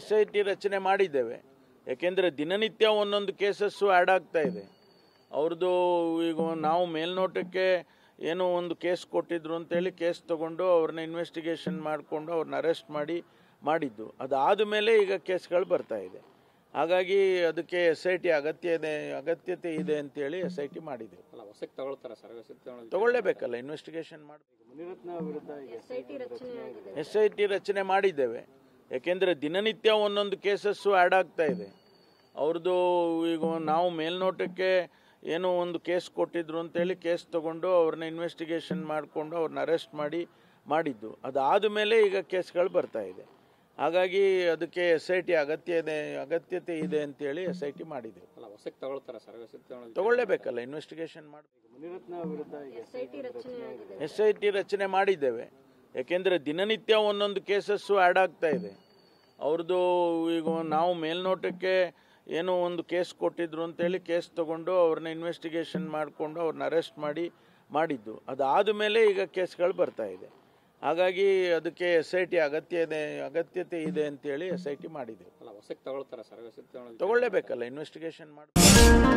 SIT ರಚನೆ ಮಾಡಿದ್ದೇವೆ. ಯಾಕೆಂದರೆ ದಿನನಿತ್ಯ ಒಂದೊಂದು ಕೇಸಸ್ಸು ಆ್ಯಡ್ ಆಗ್ತಾ ಇದೆ. ಅವ್ರದ್ದು ಈಗ ನಾವು ಮೇಲ್ನೋಟಕ್ಕೆ ಏನೋ ಒಂದು ಕೇಸ್ ಕೊಟ್ಟಿದ್ರು ಅಂತೇಳಿ ಕೇಸ್ ತೊಗೊಂಡು ಅವ್ರನ್ನ ಇನ್ವೆಸ್ಟಿಗೇಷನ್ ಮಾಡಿಕೊಂಡು ಅವ್ರನ್ನ ಅರೆಸ್ಟ್ ಮಾಡಿದ್ದು. ಅದಾದ ಮೇಲೆ ಈಗ ಕೇಸ್ಗಳು ಬರ್ತಾ ಇದೆ. ಹಾಗಾಗಿ ಅದಕ್ಕೆ SIT ಅಗತ್ಯತೆ ಇದೆ ಅಂತೇಳಿ SIT ಮಾಡಿದೆ. ತಗೊಳ್ಳೇಬೇಕಲ್ಲ, ಇನ್ವೆಸ್ಟಿಗೇಷನ್ ಮಾಡಬೇಕು. SIT ರಚನೆ ಮಾಡಿದ್ದೇವೆ. ಯಾಕೆಂದರೆ ದಿನನಿತ್ಯ ಒಂದೊಂದು ಕೇಸಸ್ಸು ಆ್ಯಡ್ ಆಗ್ತಾ ಇದೆ. ಅವ್ರದ್ದು ಈಗ ನಾವು ಮೇಲ್ನೋಟಕ್ಕೆ ಏನೋ ಒಂದು ಕೇಸ್ ಕೊಟ್ಟಿದ್ರು ಅಂತೇಳಿ ಕೇಸ್ ತೊಗೊಂಡು ಅವ್ರನ್ನ ಇನ್ವೆಸ್ಟಿಗೇಷನ್ ಮಾಡಿಕೊಂಡು ಅವ್ರನ್ನ ಅರೆಸ್ಟ್ ಮಾಡಿದ್ದು. ಅದಾದ ಮೇಲೆ ಈಗ ಕೇಸ್ಗಳು ಬರ್ತಾ ಇದೆ. ಹಾಗಾಗಿ ಅದಕ್ಕೆ SIT ಅಗತ್ಯತೆ ಇದೆ ಅಂತೇಳಿ SIT ಮಾಡಿದೆ. ತಗೊಳ್ಳೇಬೇಕಲ್ಲ, ಇನ್ವೆಸ್ಟಿಗೇಷನ್ ಮಾಡಬೇಕು. SIT ರಚನೆ ಮಾಡಿದ್ದೇವೆ. ಯಾಕೆಂದರೆ ದಿನನಿತ್ಯ ಒಂದೊಂದು ಕೇಸಸ್ಸು ಆ್ಯಡ್ ಆಗ್ತಾ ಇದೆ. ಅವ್ರದ್ದು ಈಗ ನಾವು ಮೇಲ್ನೋಟಕ್ಕೆ ಏನೋ ಒಂದು ಕೇಸ್ ಕೊಟ್ಟಿದ್ರು ಅಂತೇಳಿ ಕೇಸ್ ತೊಗೊಂಡು ಅವ್ರನ್ನ ಇನ್ವೆಸ್ಟಿಗೇಷನ್ ಮಾಡಿಕೊಂಡು ಅವ್ರನ್ನ ಅರೆಸ್ಟ್ ಮಾಡಿದ್ದು. ಅದಾದ ಮೇಲೆ ಈಗ ಕೇಸ್ಗಳು ಬರ್ತಾ ಇದೆ. ಹಾಗಾಗಿ ಅದಕ್ಕೆ SIT ಅಗತ್ಯತೆ ಇದೆ ಅಂತೇಳಿ SIT ಮಾಡಿದೆ. ತಗೊಳ್ಳೇಬೇಕಲ್ಲ, ಇನ್ವೆಸ್ಟಿಗೇಷನ್ ಮಾಡಬೇಕು.